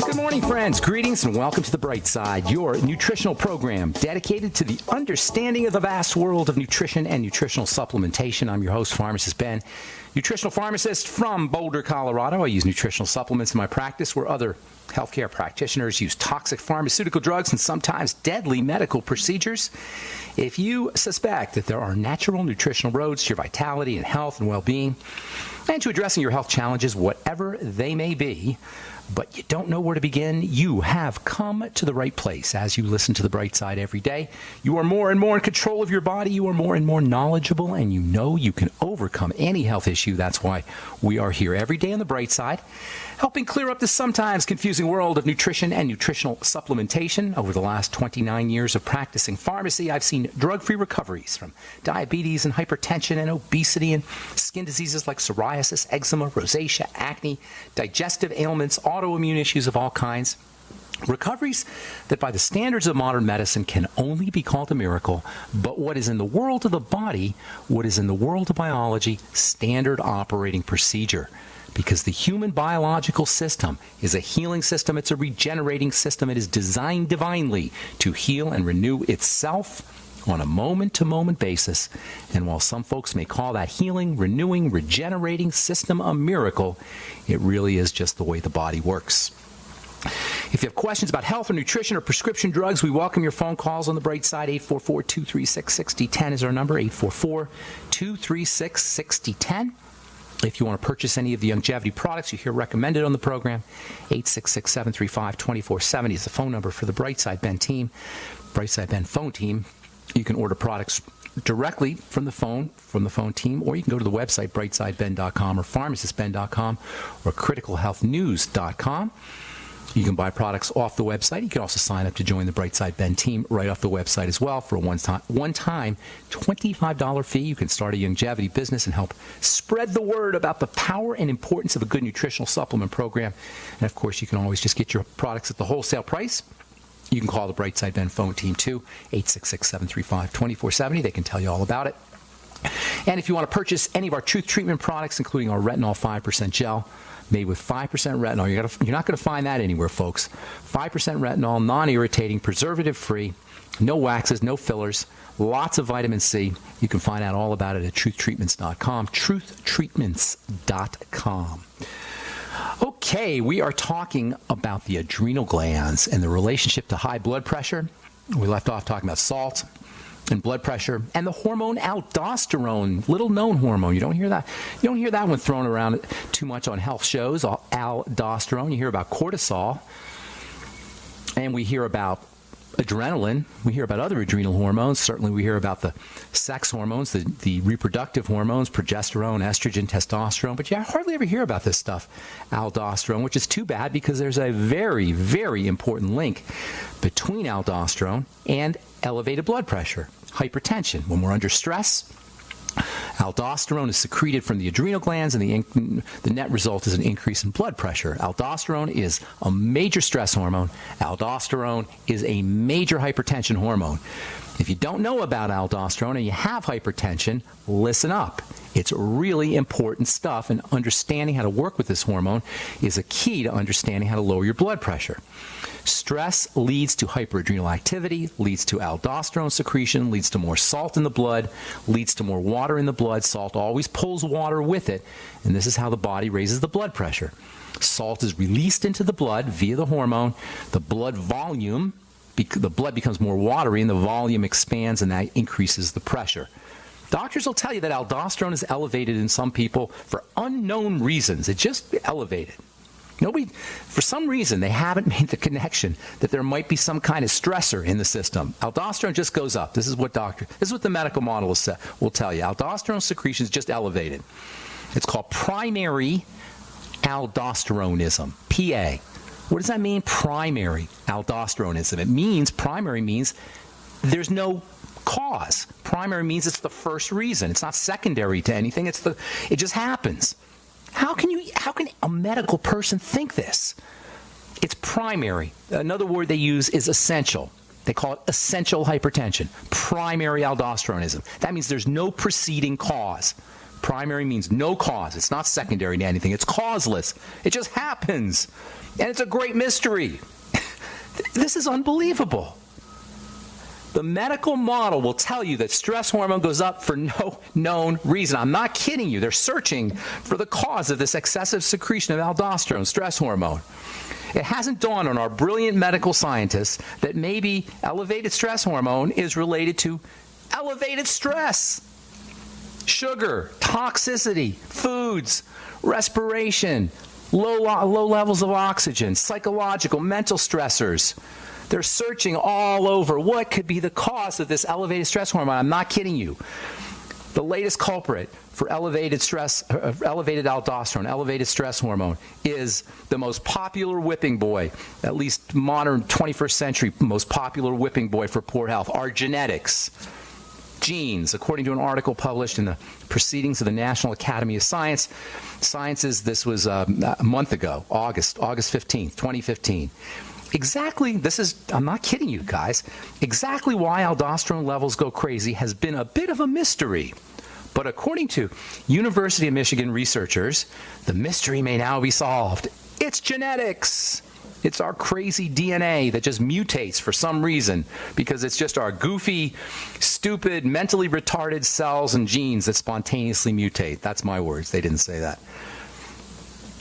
Good morning, friends. Greetings and welcome to The Bright Side, your nutritional program dedicated to the understanding of the vast world of nutrition and nutritional supplementation. I'm your host, Pharmacist Ben, nutritional pharmacist from Boulder, Colorado. I use nutritional supplements in my practice where other healthcare practitioners use toxic pharmaceutical drugs and sometimes deadly medical procedures. If you suspect that there are natural nutritional roads to your vitality and health and well-being and to addressing your health challenges, whatever they may be, but you don't know where to begin, you have come to the right place. As you listen to The Bright Side every day, you are more and more in control of your body, you are more and more knowledgeable, and you know you can overcome any health issue. That's why we are here every day on The Bright Side, helping clear up the sometimes confusing world of nutrition and nutritional supplementation. Over the last 29 years of practicing pharmacy, I've seen drug-free recoveries from diabetes and hypertension and obesity and skin diseases like psoriasis, eczema, rosacea, acne, digestive ailments, autoimmune issues of all kinds. Recoveries that by the standards of modern medicine can only be called a miracle, but what is in the world of the body, what is in the world of biology, standard operating procedure. Because the human biological system is a healing system, it's a regenerating system, it is designed divinely to heal and renew itself on a moment-to-moment basis. And while some folks may call that healing, renewing, regenerating system a miracle, it really is just the way the body works. If you have questions about health or nutrition or prescription drugs, we welcome your phone calls on The Bright Side. 844-236-6010 is our number, 844-236-6010. If you want to purchase any of the longevity products you hear recommended on the program, 866-735-2470 is the phone number for the Bright Side Ben team, Bright Side Ben phone team. You can order products directly from the phone team, or you can go to the website brightsideben.com or pharmacistben.com or criticalhealthnews.com. You can buy products off the website. You can also sign up to join the Bright Side Ben team right off the website as well for a one-time $25 fee. You can start a longevity business and help spread the word about the power and importance of a good nutritional supplement program. And, of course, you can always just get your products at the wholesale price. You can call the Bright Side Ben phone team, too, 866-735-2470. They can tell you all about it. And if you want to purchase any of our Truth Treatment products, including our Retinol 5% gel, made with 5% retinol. You're not going to find that anywhere, folks. 5% retinol, non-irritating, preservative-free, no waxes, no fillers, lots of vitamin C. You can find out all about it at truthtreatments.com, truthtreatments.com. Okay, we are talking about the adrenal glands and the relationship to high blood pressure. We left off talking about salt and blood pressure, and the hormone aldosterone, little-known hormone. You don't hear that one thrown around too much on health shows. Aldosterone. You hear about cortisol, and we hear about adrenaline. We hear about other adrenal hormones. Certainly, we hear about the sex hormones, the reproductive hormones, progesterone, estrogen, testosterone. But you hardly ever hear about this stuff, aldosterone, which is too bad because there's a very, very important link between aldosterone and elevated blood pressure, hypertension. When we're under stress, aldosterone is secreted from the adrenal glands, and the net result is an increase in blood pressure. Aldosterone is a major stress hormone. Aldosterone is a major hypertension hormone. If you don't know about aldosterone and you have hypertension, listen up. It's really important stuff, and understanding how to work with this hormone is a key to understanding how to lower your blood pressure. Stress leads to hyperadrenal activity, leads to aldosterone secretion, leads to more salt in the blood, leads to more water in the blood. Salt always pulls water with it, and this is how the body raises the blood pressure. Salt is released into the blood via the hormone. The blood volume, the blood becomes more watery, and the volume expands, and that increases the pressure. Doctors will tell you that aldosterone is elevated in some people for unknown reasons. It's just elevated. For some reason, they haven't made the connection that there might be some kind of stressor in the system. Aldosterone just goes up. This is what the medical model will tell you. Aldosterone secretion is just elevated. It's called primary aldosteronism, PA. What does that mean, primary aldosteronism? Primary means there's no cause. Primary means it's the first reason. It's not secondary to anything. It just happens. How can a medical person think this? It's primary. Another word they use is essential. They call it essential hypertension, primary aldosteronism. That means there's no preceding cause. Primary means no cause. It's not secondary to anything. It's causeless. It just happens. And it's a great mystery. This is unbelievable. The medical model will tell you that stress hormone goes up for no known reason. I'm not kidding you. They're searching for the cause of this excessive secretion of aldosterone, stress hormone. It hasn't dawned on our brilliant medical scientists that maybe elevated stress hormone is related to elevated stress. Sugar, toxicity, foods, respiration, low levels of oxygen, psychological, mental stressors. They're searching all over what could be the cause of this elevated stress hormone. I'm not kidding you. The latest culprit for elevated aldosterone, elevated stress hormone, is the most popular whipping boy, at least modern 21st century most popular whipping boy for poor health, our genetics. Genes, according to an article published in the Proceedings of the National Academy of Sciences, this was a month ago, August 15th, 2015. Exactly, I'm not kidding you guys, exactly why aldosterone levels go crazy has been a bit of a mystery. But according to University of Michigan researchers, the mystery may now be solved. It's genetics. It's our crazy DNA that just mutates for some reason because it's just our goofy, stupid, mentally retarded cells and genes that spontaneously mutate. That's my words. They didn't say that.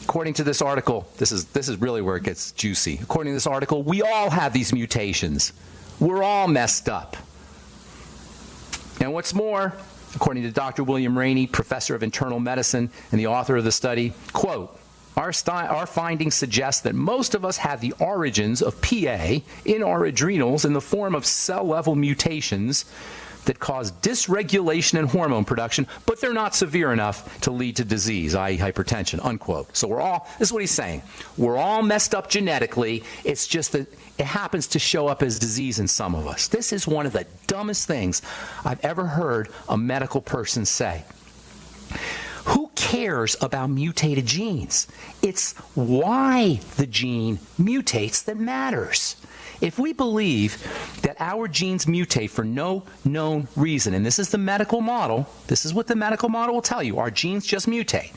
According to this article, this is really where it gets juicy. According to this article, we all have these mutations. We're all messed up. And what's more, according to Dr. William Rainey, professor of internal medicine and the author of the study, quote, our findings suggest that most of us have the origins of PA in our adrenals in the form of cell-level mutations that cause dysregulation in hormone production, but they're not severe enough to lead to disease, i.e. hypertension, unquote. So this is what he's saying. We're all messed up genetically. It's just that it happens to show up as disease in some of us. This is one of the dumbest things I've ever heard a medical person say. Who cares about mutated genes? It's why the gene mutates that matters. If we believe that our genes mutate for no known reason, and this is the medical model, this is what the medical model will tell you, our genes just mutate.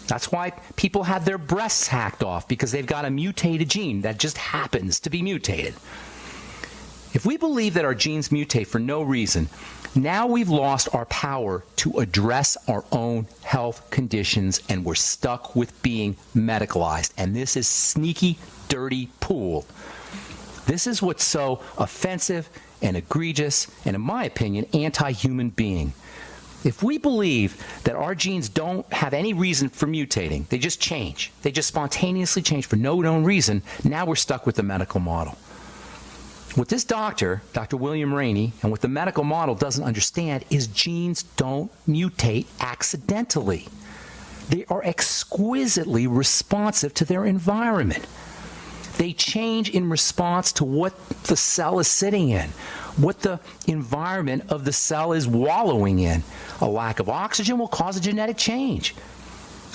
That's why people have their breasts hacked off, because they've got a mutated gene that just happens to be mutated. If we believe that our genes mutate for no reason, now we've lost our power to address our own health conditions, and we're stuck with being medicalized. And this is sneaky, dirty pool. This is what's so offensive and egregious and, in my opinion, anti-human being. If we believe that our genes don't have any reason for mutating, they just change. They just spontaneously change for no known reason, now we're stuck with the medical model. What this doctor, Dr. William Rainey, and what the medical model doesn't understand is genes don't mutate accidentally. They are exquisitely responsive to their environment. They change in response to what the cell is sitting in, what the environment of the cell is wallowing in. A lack of oxygen will cause a genetic change.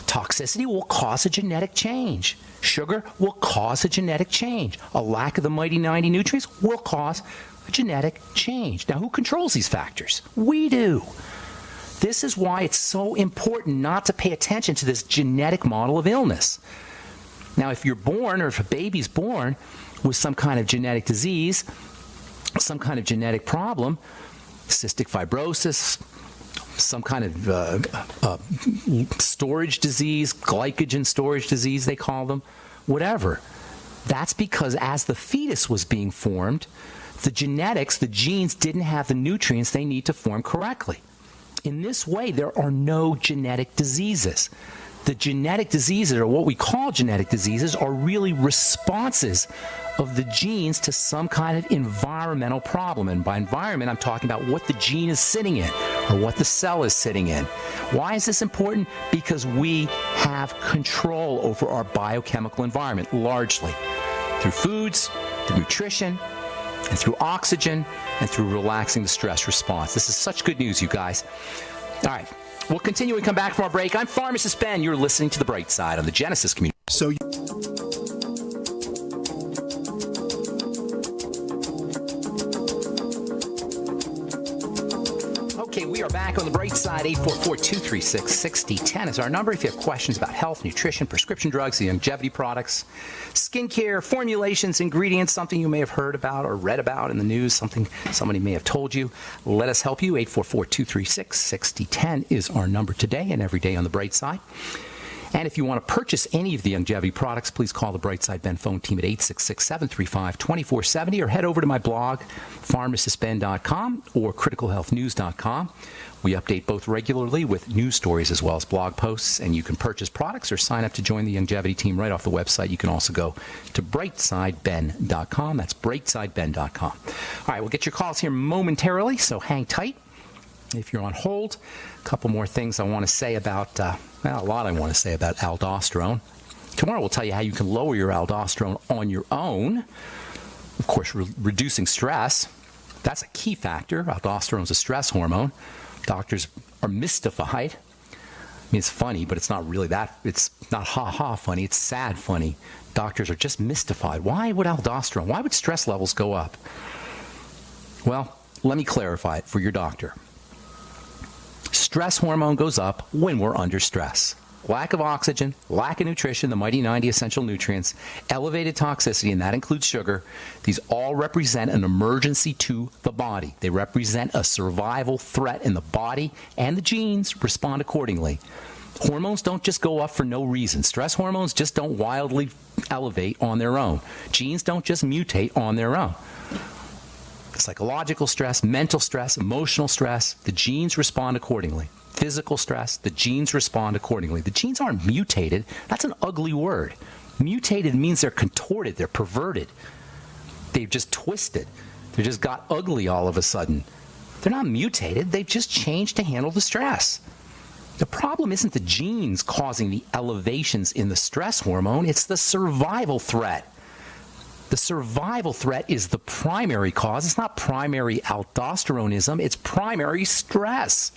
Toxicity will cause a genetic change. Sugar will cause a genetic change. A lack of the mighty 90 nutrients will cause a genetic change. Now, who controls these factors? We do. This is why it's so important not to pay attention to this genetic model of illness. Now, if you're born, or if a baby's born with some kind of genetic disease, some kind of genetic problem, cystic fibrosis, some kind of storage disease, glycogen storage disease, they call them, whatever. That's because as the fetus was being formed, the genetics, the genes didn't have the nutrients they need to form correctly. In this way, there are no genetic diseases. The genetic diseases, or what we call genetic diseases, are really responses of the genes to some kind of environmental problem. And by environment, I'm talking about what the gene is sitting in or what the cell is sitting in. Why is this important? Because we have control over our biochemical environment, largely through foods, through nutrition, and through oxygen, and through relaxing the stress response. This is such good news, you guys. All right. We'll continue and come back from our break. I'm Pharmacist Ben. You're listening to The Bright Side on the Genesis Community. Okay, we are back. back on the bright side. 844-236-6010 is our number. If you have questions about health, nutrition, prescription drugs, the longevity products, skincare, formulations, ingredients, something you may have heard about or read about in the news, something somebody may have told you, let us help you. 844-236-6010 is our number today and every day on the bright side. And if you want to purchase any of the longevity products, please call the Brightside Ben phone team at 866-735-2470 or head over to my blog, pharmacistben.com or criticalhealthnews.com. We update both regularly with news stories as well as blog posts, and you can purchase products or sign up to join the longevity team right off the website. You can also go to brightsideben.com. That's brightsideben.com. All right, we'll get your calls here momentarily, so hang tight. If you're on hold, a couple more things I want to say about, a lot I want to say about aldosterone. Tomorrow we'll tell you how you can lower your aldosterone on your own. Of course, reducing stress, that's a key factor. Aldosterone is a stress hormone. Doctors are mystified. I mean, it's funny, but it's not really that. It's not ha-ha funny. It's sad funny. Doctors are just mystified. Why would stress levels go up? Well, let me clarify it for your doctor. Stress hormone goes up when we're under stress. Lack of oxygen, lack of nutrition, the mighty 90 essential nutrients, elevated toxicity, and that includes sugar. These all represent an emergency to the body. They represent a survival threat, and the body and the genes respond accordingly. Hormones don't just go up for no reason. Stress hormones just don't wildly elevate on their own. Genes don't just mutate on their own. Psychological stress, mental stress, emotional stress, the genes respond accordingly. Physical stress, the genes respond accordingly. The genes aren't mutated. That's an ugly word. Mutated means they're contorted, they're perverted. They've just twisted. They just got ugly all of a sudden. They're not mutated, they've just changed to handle the stress. The problem isn't the genes causing the elevations in the stress hormone, it's the survival threat. The survival threat is the primary cause. It's not primary aldosteronism. It's primary stress.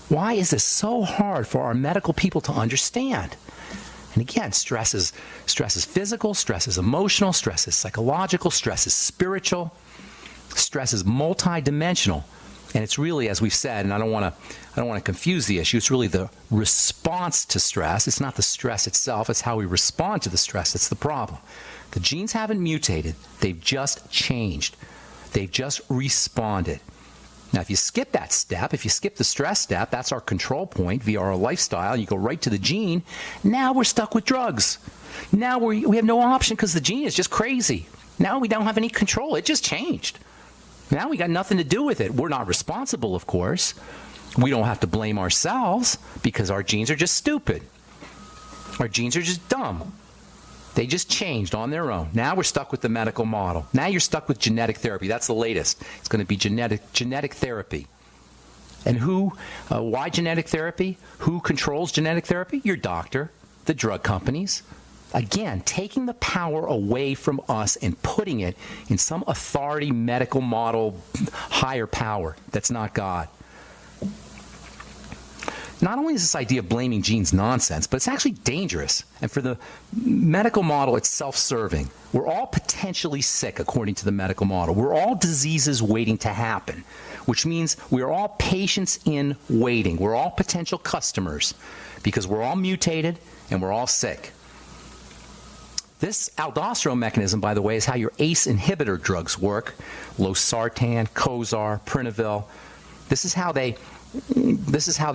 Why is this so hard for our medical people to understand? And again, stress is physical, stress is emotional, stress is psychological, stress is spiritual, stress is multidimensional. And it's really, as we've said, and I don't want to confuse the issue, it's really the response to stress. It's not the stress itself, it's how we respond to the stress that's the problem. The genes haven't mutated, they've just changed. They've just responded. Now, if you skip that step, if you skip the stress step, that's our control point via our lifestyle, you go right to the gene, now we're stuck with drugs. Now we have no option because the gene is just crazy. Now we don't have any control, it just changed. Now we got nothing to do with it. We're not responsible, of course. We don't have to blame ourselves because our genes are just stupid. Our genes are just dumb. They just changed on their own. Now we're stuck with the medical model. Now you're stuck with genetic therapy. That's the latest. It's going to be genetic therapy. And why genetic therapy? Who controls genetic therapy? Your doctor, the drug companies. Again, taking the power away from us and putting it in some authority medical model higher power that's not God. Not only is this idea of blaming genes nonsense, but it's actually dangerous. And for the medical model, it's self-serving. We're all potentially sick, according to the medical model. We're all diseases waiting to happen, which means we're all patients in waiting. We're all potential customers because we're all mutated and we're all sick. This aldosterone mechanism, by the way, is how your ACE inhibitor drugs work. Losartan, Cozar, Prinavil. This is how they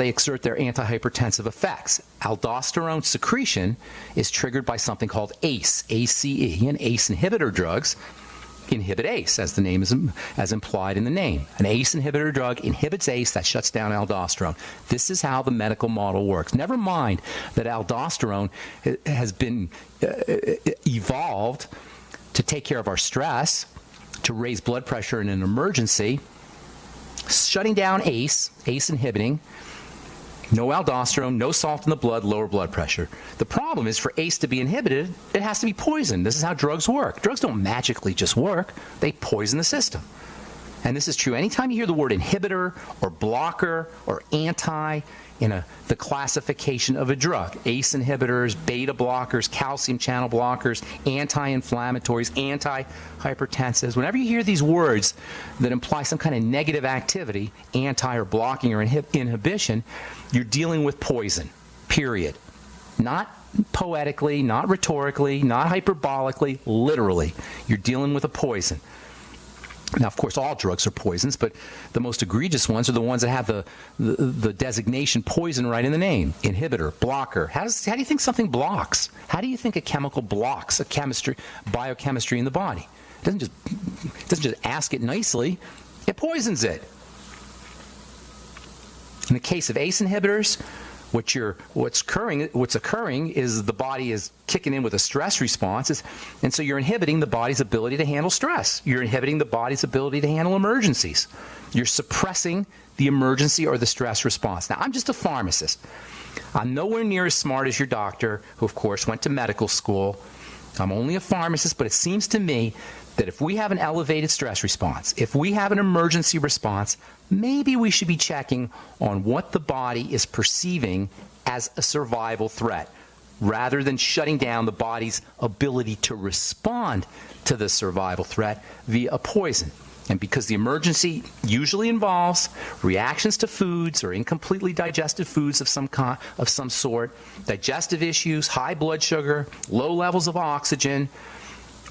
exert their antihypertensive effects. Aldosterone secretion is triggered by something called ACE, ACE, and ACE inhibitor drugs inhibit ACE, as the name is as implied in the name. An ACE inhibitor drug inhibits ACE, that shuts down aldosterone. This is how the medical model works. Never mind that aldosterone has been evolved to take care of our stress, to raise blood pressure in an emergency. Shutting down ACE inhibiting, no aldosterone, no salt in the blood, lower blood pressure. The problem is for ACE to be inhibited, it has to be poisoned. This is how drugs work. Drugs don't magically just work. They poison the system. And this is true anytime you hear the word inhibitor or blocker or anti in the classification of a drug. ACE inhibitors, beta blockers, calcium channel blockers, anti-inflammatories, anti-hypertensives. Whenever you hear these words that imply some kind of negative activity, anti or blocking or inhibition, you're dealing with poison, period. Not poetically, not rhetorically, not hyperbolically, literally. You're dealing with a poison. Now, of course, all drugs are poisons, but the most egregious ones are the ones that have the designation poison right in the name. Inhibitor, blocker. How do you think something blocks? How do you think a chemical blocks biochemistry in the body? It doesn't just ask it nicely. It poisons it. In the case of ACE inhibitors, what's occurring is the body is kicking in with a stress response, and so you're inhibiting the body's ability to handle stress. You're inhibiting the body's ability to handle emergencies. You're suppressing the emergency or the stress response. Now, I'm just a pharmacist. I'm nowhere near as smart as your doctor, who, of course, went to medical school. I'm only a pharmacist, but it seems to me that if we have an elevated stress response, if we have an emergency response, maybe we should be checking on what the body is perceiving as a survival threat, rather than shutting down the body's ability to respond to the survival threat via a poison. And because the emergency usually involves reactions to foods or incompletely digested foods of some sort, digestive issues, high blood sugar, low levels of oxygen,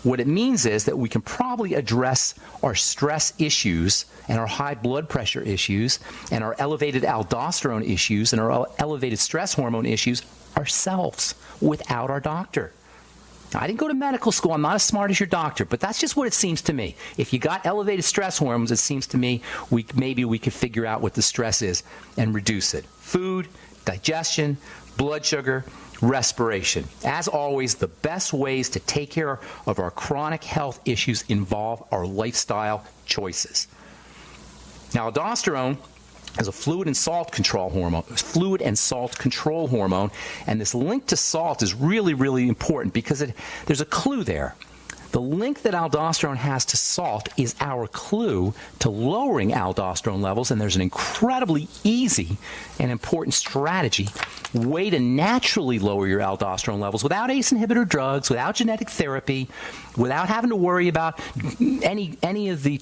what it means is that we can probably address our stress issues and our high blood pressure issues and our elevated aldosterone issues and our elevated stress hormone issues ourselves without our doctor. Now, I didn't go to medical school. I'm not as smart as your doctor, but that's just what it seems to me. If you got elevated stress hormones, it seems to me maybe we could figure out what the stress is and reduce it. Food, digestion, blood sugar, respiration. As always, the best ways to take care of our chronic health issues involve our lifestyle choices. Now, aldosterone is a fluid and salt control hormone, and this link to salt is really, really important because there's a clue there. The link that aldosterone has to salt is our clue to lowering aldosterone levels, and there's an incredibly easy and important strategy, way to naturally lower your aldosterone levels without ACE inhibitor drugs, without genetic therapy, without having to worry about any of the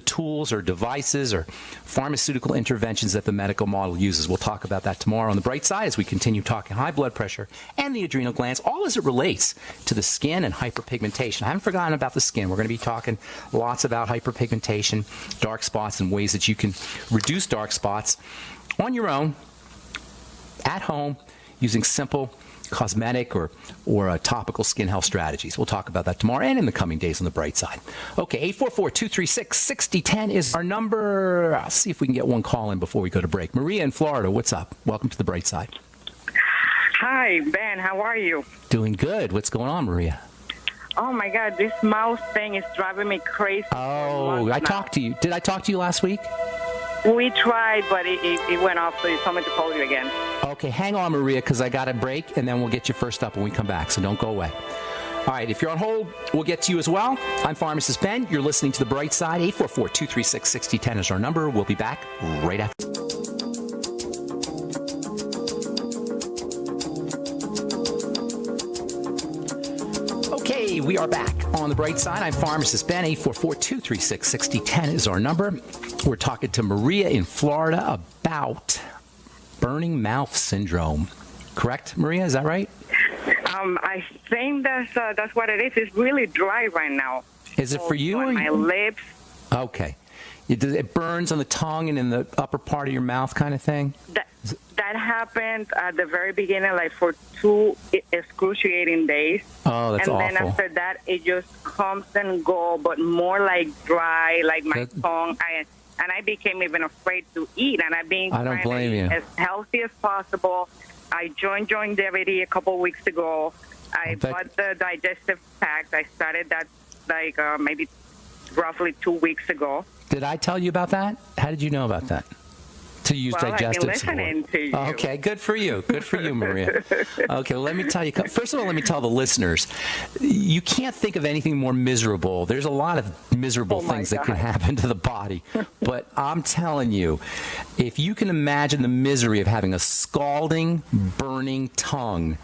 tools or devices or pharmaceutical interventions that the medical model uses. We'll talk about that tomorrow on the bright side as we continue talking high blood pressure and the adrenal glands, all as it relates to the skin and hyperpigmentation. I haven't forgotten about the skin. We're going to be talking lots about hyperpigmentation, dark spots, and ways that you can reduce dark spots on your own, at home, using simple cosmetic or topical skin health strategies. We'll talk about that tomorrow and in the coming days on the bright side. Okay, 844-236-6010 is our number. I'll see if we can get one call in before we go to break. Maria in Florida, what's up? Welcome to the bright side. Hi, Ben. How are you? Doing good. What's going on, Maria? Oh, my God. This mouse thing is driving me crazy. Oh, I talked to you. Did I talk to you last week? We tried, but it went off, so you told me to call you again. Okay, hang on, Maria, because I got a break, and then we'll get you first up when we come back, so don't go away. All right, if you're on hold, we'll get to you as well. I'm Pharmacist Ben. You're listening to The Bright Side. 844-236-6010 is our number. We'll be back right after. Okay, we are back on The Bright Side. I'm Pharmacist Ben. 844-236-6010 is our number. We're talking to Maria in Florida about burning mouth syndrome. Correct, Maria? Is that right? I think that's what it is. It's really dry right now. Is it for you? Or my lips. Okay. It burns on the tongue and in the upper part of your mouth kind of thing? That happened at the very beginning, like for 2 excruciating days. Oh, that's awful. And then after that, it just comes and goes, but more like dry, like my tongue. And I became even afraid to eat, and I've been trying to eat as healthy as possible. I joined Longevity a couple weeks ago. I bought the digestive pack. I started that like maybe roughly 2 weeks ago. Did I tell you about that? How did you know about that? to use Well, digestive I've been listening to you. Okay, good for you. Good for you, Maria. Okay, well, let me tell you. First of all, let me tell the listeners, you can't think of anything more miserable. There's a lot of miserable things that could happen to the body. But I'm telling you, if you can imagine the misery of having a scalding, burning tongue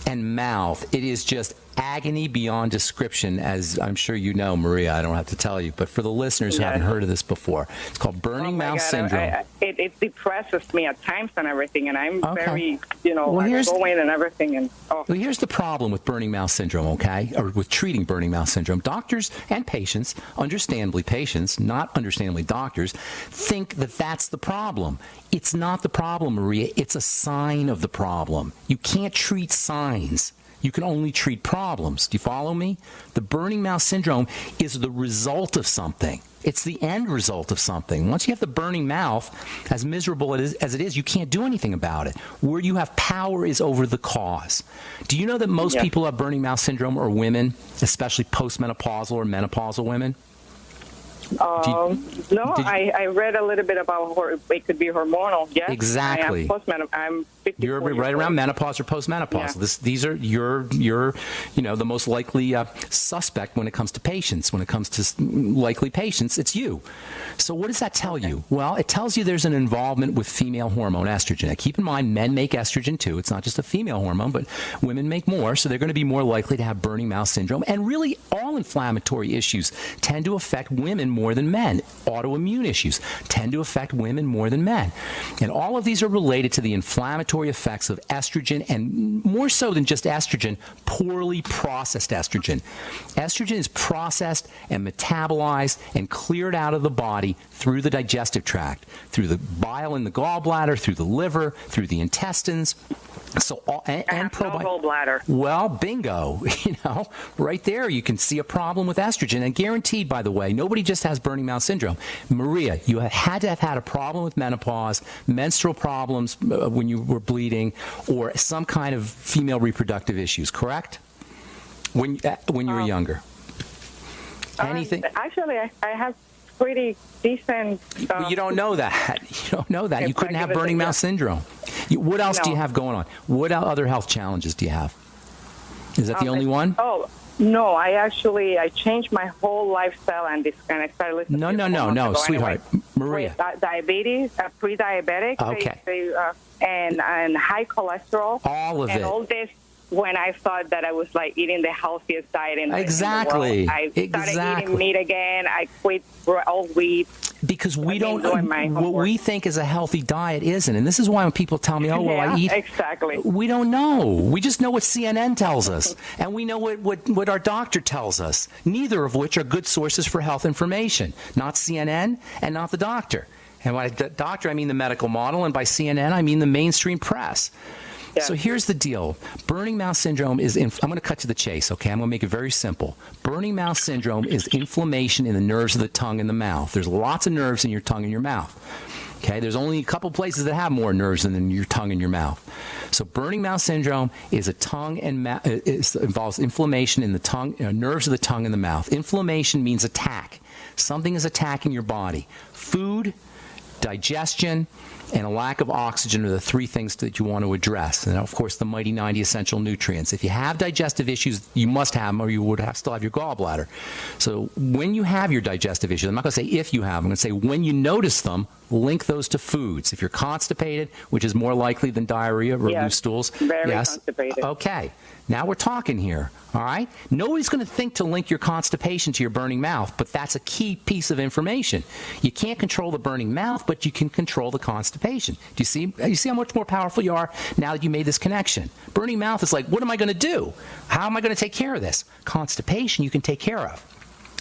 and mouth, it is just agony beyond description, as I'm sure you know, Maria. I don't have to tell you, but for the listeners who haven't heard of this before, it's called burning mouth syndrome. It depresses me at times and everything, and I'm very, outgoing and everything. And well, here's the problem with burning mouth syndrome, okay, or with treating burning mouth syndrome. Doctors and patients, understandably patients, not understandably doctors, think that that's the problem. It's not the problem, Maria. It's a sign of the problem. You can't treat signs. You can only treat problems. Do you follow me? The burning mouth syndrome is the result of something. It's the end result of something. Once you have the burning mouth, as miserable as it is, you can't do anything about it. Where you have power is over the cause. Do you know that most people who have burning mouth syndrome are women, especially postmenopausal or menopausal women? I read a little bit about it could be hormonal. Yes, exactly. I'm 54 You're right around menopause or postmenopausal. Yeah. These are you're the most likely suspect when it comes to patients. When it comes to likely patients, it's you. So what does that tell you? Well, it tells you there's an involvement with female hormone estrogen. Now, keep in mind, men make estrogen too. It's not just a female hormone, but women make more, so they're going to be more likely to have burning mouth syndrome. And really, all inflammatory issues tend to affect women more than men. Autoimmune issues tend to affect women more than men. And all of these are related to the inflammatory effects of estrogen, and more so than just estrogen, poorly processed estrogen. Estrogen is processed and metabolized and cleared out of the body through the digestive tract, through the bile in the gallbladder, through the liver, through the intestines. So and gallbladder. Well, bingo. Right there you can see a problem with estrogen. And guaranteed, by the way, nobody just has burning mouth syndrome. Maria, you had to have had a problem with menopause, menstrual problems when you were bleeding, or some kind of female reproductive issues, correct? When you were younger. Anything? Actually, I have pretty decent. You don't know that. You don't know that. You couldn't have burning mouth syndrome. What else do you have going on? What other health challenges do you have? Is that the only one? Oh, no. I changed my whole lifestyle and I started listening. No, sweetheart. Anyway. Maria. Diabetes, pre-diabetic. Okay. And high cholesterol. All of it. And all this. When I thought that I was like eating the healthiest diet in the world, I started eating meat again. I quit all wheat. Because we don't what we think is a healthy diet isn't, and this is why when people tell me, I eat exactly. We don't know. We just know what CNN tells us, and we know what our doctor tells us. Neither of which are good sources for health information. Not CNN and not the doctor. And by the doctor, I mean the medical model, and by CNN, I mean the mainstream press. Yeah. So here's the deal. Burning mouth syndrome is, I'm going to cut to the chase, okay? I'm going to make it very simple. Burning mouth syndrome is inflammation in the nerves of the tongue and the mouth. There's lots of nerves in your tongue and your mouth. Okay, there's only a couple places that have more nerves than your tongue and your mouth. So burning mouth syndrome is a tongue and involves inflammation in the tongue, nerves of the tongue and the mouth. Inflammation means attack. Something is attacking your body. Food, digestion, and a lack of oxygen are the three things that you want to address. And, of course, the mighty 90 essential nutrients. If you have digestive issues, you must have them, or you would still have your gallbladder. So when you have your digestive issues, I'm not going to say if you have them, I'm going to say when you notice them, link those to foods. If you're constipated, which is more likely than diarrhea or loose stools. Very constipated. Okay. Now we're talking here, all right? Nobody's going to think to link your constipation to your burning mouth, but that's a key piece of information. You can't control the burning mouth, but you can control the constipation. Do you see? You see how much more powerful you are now that you made this connection? Burning mouth is like, what am I going to do? How am I going to take care of this? Constipation you can take care of.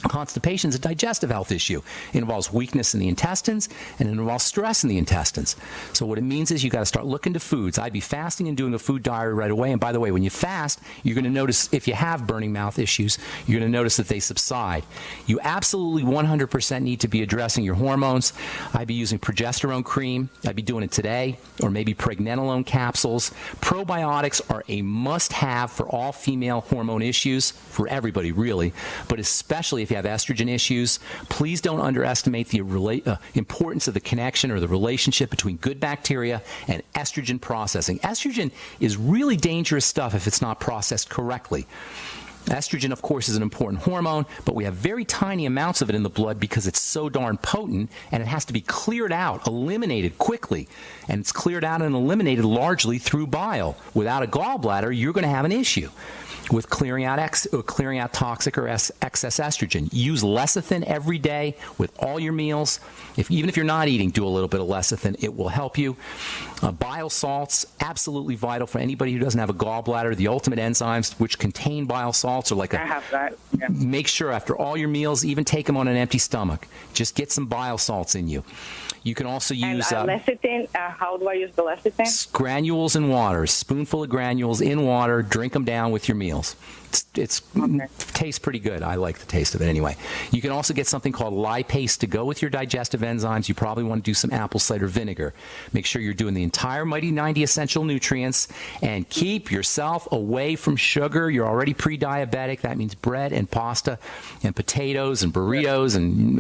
Constipation is a digestive health issue. It involves weakness in the intestines, and it involves stress in the intestines. So what it means is you got to start looking to foods. I'd be fasting and doing a food diary right away. And by the way, when you fast, you're going to notice if you have burning mouth issues, you're going to notice that they subside. You absolutely 100% need to be addressing your hormones. I'd be using progesterone cream. I'd be doing it today, or maybe pregnenolone capsules. Probiotics are a must-have for all female hormone issues, for everybody really, but especially if you have estrogen issues. Please don't underestimate the importance of the connection or the relationship between good bacteria and estrogen processing. Estrogen is really dangerous stuff if it's not processed correctly. Estrogen, of course, is an important hormone, but we have very tiny amounts of it in the blood because it's so darn potent, and it has to be cleared out, eliminated quickly. And it's cleared out and eliminated largely through bile. Without a gallbladder, you're going to have an issue with clearing out toxic or excess estrogen. Use lecithin every day with all your meals. Even if you're not eating, do a little bit of lecithin. It will help you. Bile salts, absolutely vital for anybody who doesn't have a gallbladder. The ultimate enzymes, which contain bile salts, are like I have that. Yeah. Make sure after all your meals, even take them on an empty stomach. Just get some bile salts in you. You can also use lecithin. How do I use the lecithin? Granules in water. A spoonful of granules in water. Drink them down with your meals. It tastes pretty good. I like the taste of it anyway. You can also get something called lipase to go with your digestive enzymes. You probably want to do some apple cider vinegar. Make sure you're doing the entire Mighty 90 essential nutrients, and keep yourself away from sugar. You're already pre-diabetic. That means bread and pasta and potatoes and burritos and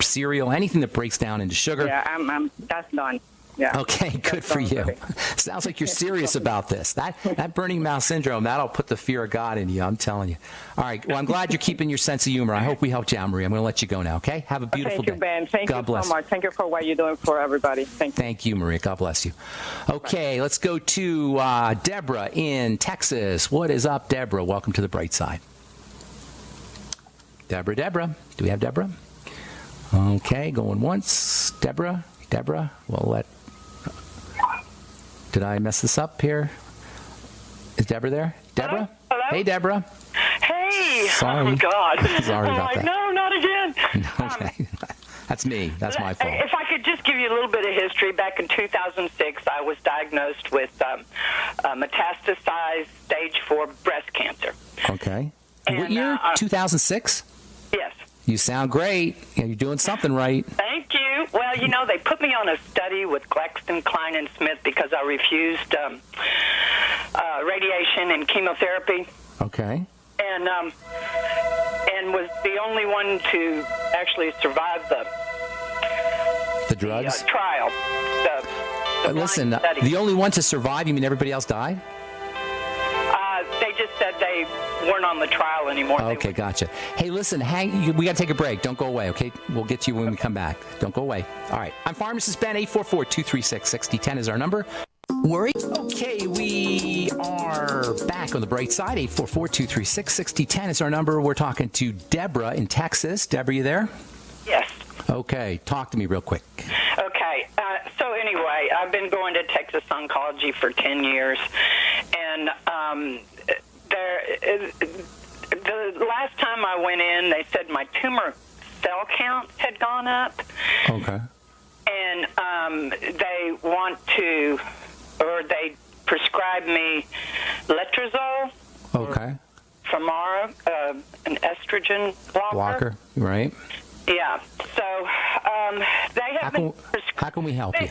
cereal, anything that breaks down into sugar. Yeah, that's done. Yeah. Okay, good for you. Sounds like you're serious about this. That burning mouth syndrome, that'll put the fear of God in you, I'm telling you. All right, well, I'm glad you're keeping your sense of humor. I hope we helped you out, Maria. I'm going to let you go now, okay? Have a beautiful day. Thank you, Ben. Thank God you bless. so much. Thank you for what you're doing for everybody. Thank you, Maria. God bless you. Okay, let's go to Deborah in Texas. What is up, Deborah? Welcome to the bright side. Deborah. Do we have Deborah? Okay, going once. Deborah. Did I mess this up here? Is Deborah there? Deborah? Hello? Hey, Deborah. Hey! Sorry. Oh, God. Sorry about that. No, not again. Okay. That's me. That's my fault. If I could just give you a little bit of history, back in 2006, I was diagnosed with metastasized stage 4 breast cancer. Okay. And, what year? 2006? Yes. You sound great. You're doing something right. Thank you. Well, they put me on a study with Glaxton, Klein, and Smith because I refused radiation and chemotherapy. Okay. And was the only one to actually survive the drugs? The trial. Listen, the only one to survive, you mean everybody else died? They just said they weren't on the trial anymore. Okay, gotcha. Hey, listen, we got to take a break. Don't go away, okay? We'll get to you when we come back. Don't go away. All right. I'm Pharmacist Ben. 844-236-6010 is our number. Worry? Okay, we are back on the bright side. 844-236-6010 is our number. We're talking to Deborah in Texas. Deborah, you there? Yes. Okay, talk to me real quick. Okay, so anyway, I've been going to Texas Oncology for 10 years, and the last time I went in, they said my tumor cell count had gone up. Okay. And they prescribed me letrozole. Okay. Femara, an estrogen blocker. Right. Yeah. So they have how can we help you?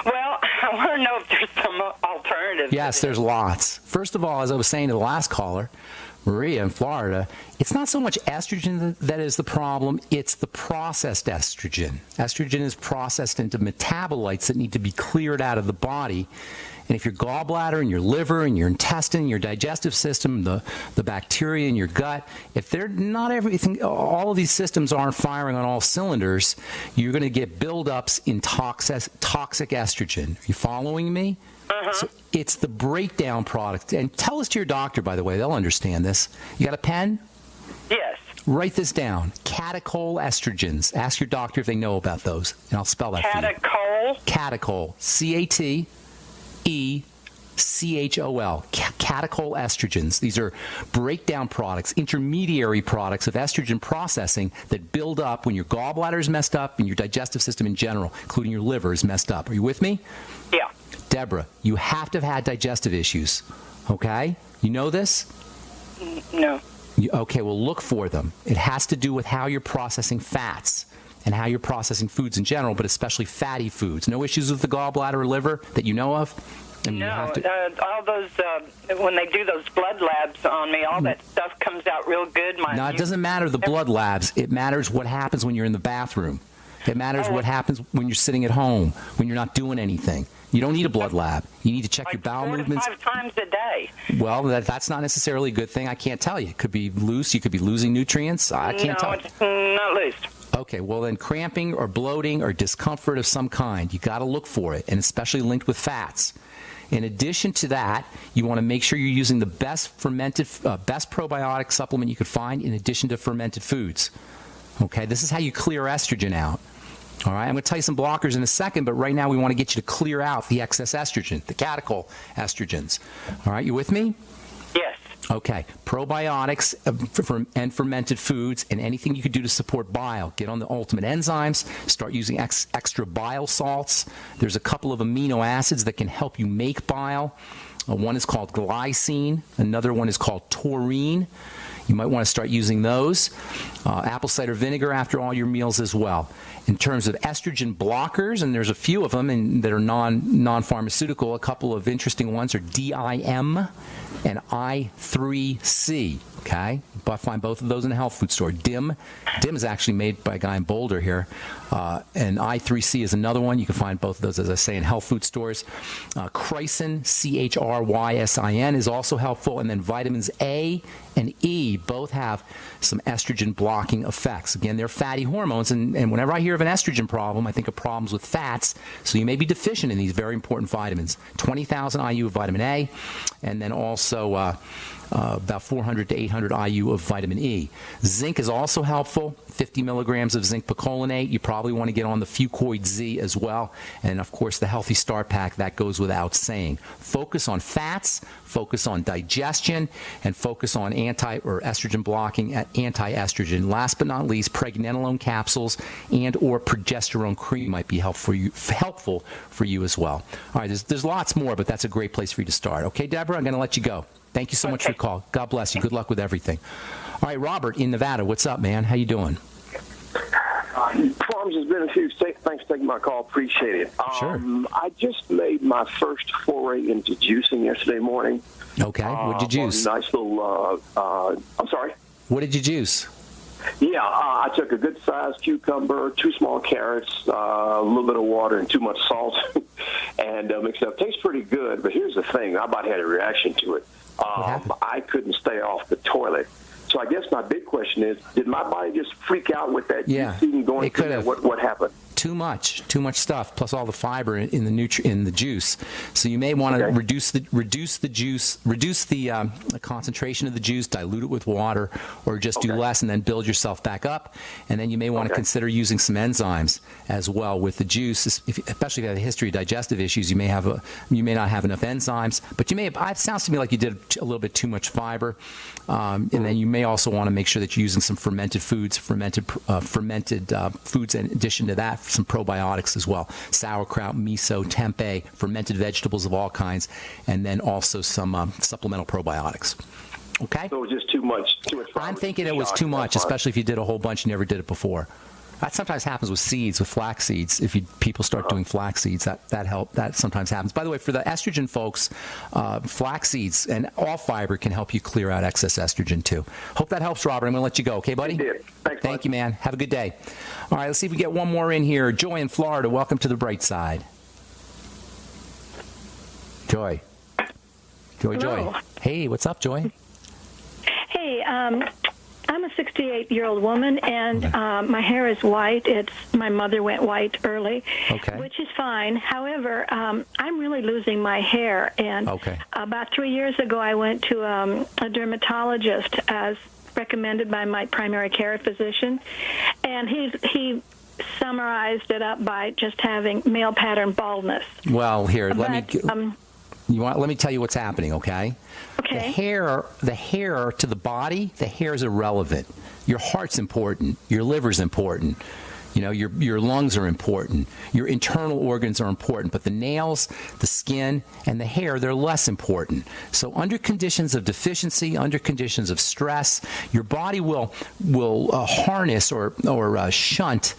Well, I want to know if there's some alternatives. Yes, there's lots. First of all, as I was saying to the last caller, Maria in Florida, it's not so much estrogen that is the problem, it's the processed estrogen. Estrogen is processed into metabolites that need to be cleared out of the body. And if your gallbladder and your liver and your intestine, your digestive system, the bacteria in your gut, if they're not everything, all of these systems aren't firing on all cylinders, you're going to get buildups in toxic estrogen. Are you following me? Uh-huh. So it's the breakdown product. And tell us to your doctor, by the way. They'll understand this. You got a pen? Yes. Write this down. Catechol estrogens. Ask your doctor if they know about those, and I'll spell that for you. Catechol. Catechol. Catechol. Catechol estrogens. These are breakdown products, intermediary products of estrogen processing that build up when your gallbladder is messed up and your digestive system in general, including your liver, is messed up. Are you with me? Yeah. Deborah, you have to have had digestive issues, okay? You know this? No. Okay, well, look for them. It has to do with how you're processing fats and how you're processing foods in general, but especially fatty foods. No issues with the gallbladder or liver that you know of? I mean, you No, have to, all those, when they do those blood labs on me, all that stuff comes out real good. no, it doesn't matter the blood labs. It matters what happens when you're in the bathroom. It matters what happens when you're sitting at home, when you're not doing anything. You don't need a blood lab. You need to check your bowel 4 to movements. 5 times a day. Well, that's not necessarily a good thing. I can't tell you. It could be loose. You could be losing nutrients. I can't tell you. No, it's not loose. Okay, well then cramping or bloating or discomfort of some kind, you got to look for it, and especially linked with fats. In addition to that, you want to make sure you're using the best probiotic supplement you could find in addition to fermented foods. Okay, this is how you clear estrogen out. All right, I'm going to tell you some blockers in a second, but right now we want to get you to clear out the excess estrogen, the catechol estrogens. All right, you with me? Yes. Okay, probiotics and fermented foods and anything you could do to support bile. Get on the ultimate enzymes, start using extra bile salts. There's a couple of amino acids that can help you make bile. One is called glycine, another one is called taurine. You might want to start using those. Apple cider vinegar after all your meals as well. In terms of estrogen blockers, and there's a few of them that are non-pharmaceutical, a couple of interesting ones are DIM and I3C. Okay, but find both of those in a health food store. DIM is actually made by a guy in Boulder here, and I3C is another one. You can find both of those, as I say, in health food stores. Chrysin, CHRYSIN, is also helpful, and then vitamins A and E both have some estrogen blocking effects. Again, they're fatty hormones, and whenever I hear of an estrogen problem, I think of problems with fats, so you may be deficient in these very important vitamins. 20,000 IU of vitamin A, and then also about 400 to 800 IU of vitamin E. Zinc is also helpful, 50 milligrams of zinc picolinate. You probably want to get on the Fucoid Z as well. And, of course, the Healthy Start Pack, that goes without saying. Focus on fats, focus on digestion, and focus on estrogen blocking at anti-estrogen. Last but not least, pregnenolone capsules and or progesterone cream might be helpful for you as well. All right, there's lots more, but that's a great place for you to start. Okay, Deborah, I'm going to let you go. Thank you so much for your call. God bless you. Good luck with everything. All right, Robert in Nevada. What's up, man? How you doing? Farms has been a huge thing. Thanks for taking my call. Appreciate it. Sure. I just made my first foray into juicing yesterday morning. Okay. What did you juice? Nice little, I'm sorry? What did you juice? Yeah, I took a good-sized cucumber, 2 small carrots, a little bit of water, and too much salt, and mixed it up. Tastes pretty good, but here's the thing. I about had a reaction to it. I couldn't stay off the toilet. So I guess my big question is, did my body just freak out with that juicing going through there? What happened? Too much stuff, plus all the fiber in the juice. So you may want to reduce the concentration of the juice, dilute it with water, or just do less and then build yourself back up. And then you may want to consider using some enzymes as well with the juice, especially if you have a history of digestive issues. You may not have enough enzymes, but you may have. It sounds to me like you did a little bit too much fiber. And then you may also want to make sure that you're using some fermented foods in addition to that. Some probiotics as well, sauerkraut, miso, tempeh, fermented vegetables of all kinds, and then also some supplemental probiotics. Okay? So it was just too much I'm thinking it was too much, especially if you did a whole bunch and never did it before. That sometimes happens with seeds, with flax seeds. If people start doing flax seeds, that sometimes happens. By the way, for the estrogen folks, flax seeds and all fiber can help you clear out excess estrogen too. Hope that helps, Robert. I'm going to let you go. Okay, buddy? Thanks, Thank you, man. Have a good day. All right, let's see if we get one more in here. Joy in Florida. Welcome to the bright side. Joy. Joy. Hey, what's up, Joy? Hey, I'm a 68-year-old woman, and my hair is white. My mother went white early, which is fine. However, I'm really losing my hair, and about 3 years ago, I went to a dermatologist as recommended by my primary care physician, and he summarized it up by just having male pattern baldness. Well, here, let me tell you what's happening, okay? Okay. The hair to the body, the hair is irrelevant. Your heart's important. Your liver's important. You know, your lungs are important. Your internal organs are important. But the nails, the skin, and the hair, they're less important. So under conditions of deficiency, under conditions of stress, your body will harness or shunt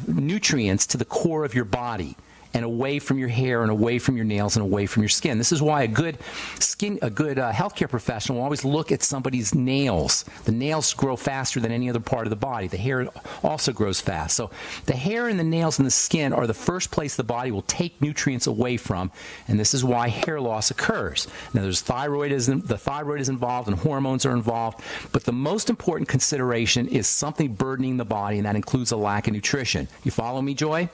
nutrients to the core of your body. and away from your hair and away from your nails and away from your skin. This is why a good healthcare professional will always look at somebody's nails. The nails grow faster than any other part of the body. The hair also grows fast. So the hair and the nails and the skin are the first place the body will take nutrients away from, and this is why hair loss occurs. Now, the thyroid is involved and hormones are involved, but the most important consideration is something burdening the body, and that includes a lack of nutrition. You follow me, Joy?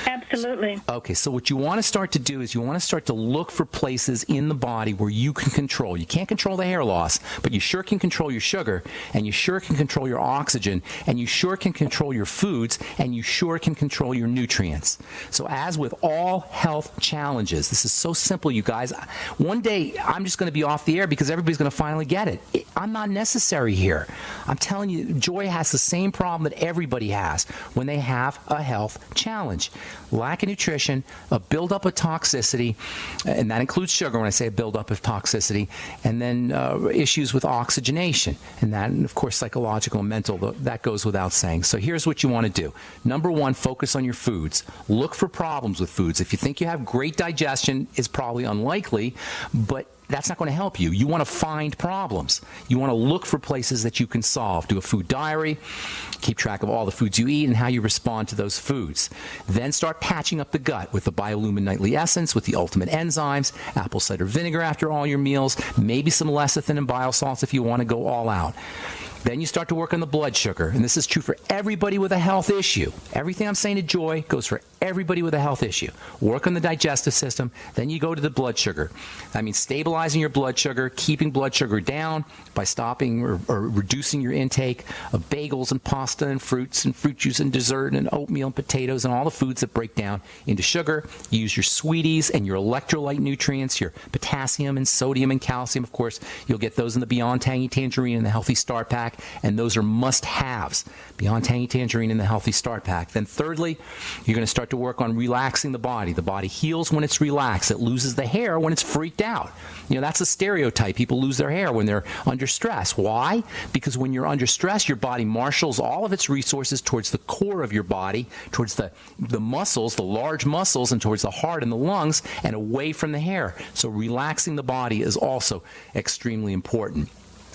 Absolutely. Okay, so what you want to start to do is you want to start to look for places in the body where you can control. You can't control the hair loss, but you sure can control your sugar, and you sure can control your oxygen, and you sure can control your foods, and you sure can control your nutrients. So as with all health challenges, this is so simple, you guys. One day, I'm just going to be off the air because everybody's going to finally get it. I'm not necessary here. I'm telling you, Joy has the same problem that everybody has when they have a health challenge. Lack of nutrition, a buildup of toxicity, and that includes sugar when I say a buildup of toxicity, and then issues with oxygenation, and that, and of course, psychological and mental, that goes without saying. So here's what you want to do. Number one, focus on your foods. Look for problems with foods. If you think you have great digestion, it's probably unlikely, but that's not going to help you. You want to find problems. You want to look for places that you can solve. Do a food diary. Keep track of all the foods you eat and how you respond to those foods. Then start patching up the gut with the Biolumin Nightly Essence, with the Ultimate Enzymes, apple cider vinegar after all your meals, maybe some lecithin and bile salts if you want to go all out. Then you start to work on the blood sugar, and this is true for everybody with a health issue. Everything I'm saying to Joy goes for everybody with a health issue. Work on the digestive system, then you go to the blood sugar. That means stabilizing your blood sugar, keeping blood sugar down by stopping or reducing your intake of bagels and pasta and fruits and fruit juice and dessert and oatmeal and potatoes and all the foods that break down into sugar. Use your sweeties and your electrolyte nutrients, your potassium and sodium and calcium. Of course, you'll get those in the Beyond Tangy Tangerine and the Healthy Start Pack, and those are must-haves. Beyond Tangy Tangerine and the Healthy Start Pack. Then thirdly, you're going to start to work on relaxing the body. The body heals when it's relaxed. It loses the hair when it's freaked out. You know, that's a stereotype. People lose their hair when they're under stress. Why? Because when you're under stress, your body marshals all of its resources towards the core of your body, towards the muscles, the large muscles, and towards the heart and the lungs, and away from the hair. So relaxing the body is also extremely important.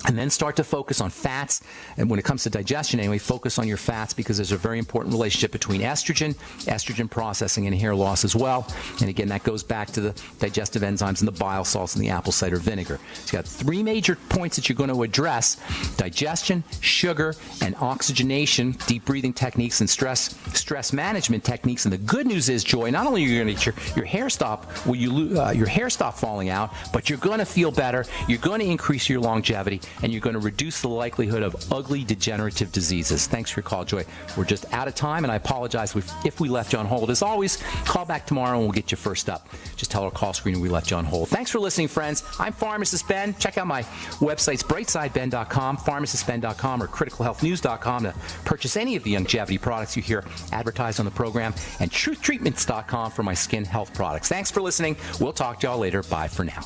And then start to focus on fats. And when it comes to digestion anyway, focus on your fats, because there's a very important relationship between estrogen processing, and hair loss as well. And again, that goes back to the digestive enzymes and the bile salts and the apple cider vinegar. So you got three major points that you're going to address: digestion, sugar, and oxygenation, deep breathing techniques, and stress management techniques. And the good news is, Joy, not only are you going to get your hair stop falling out, but you're going to feel better, you're going to increase your longevity, and you're going to reduce the likelihood of ugly degenerative diseases. Thanks for your call, Joy. We're just out of time, and I apologize if we left you on hold. As always, call back tomorrow and we'll get you first up. Just tell our call screener we left you on hold. Thanks for listening, friends. I'm Pharmacist Ben. Check out my websites, brightsideben.com, pharmacistben.com, or criticalhealthnews.com to purchase any of the longevity products you hear advertised on the program, and truthtreatments.com for my skin health products. Thanks for listening. We'll talk to y'all later. Bye for now.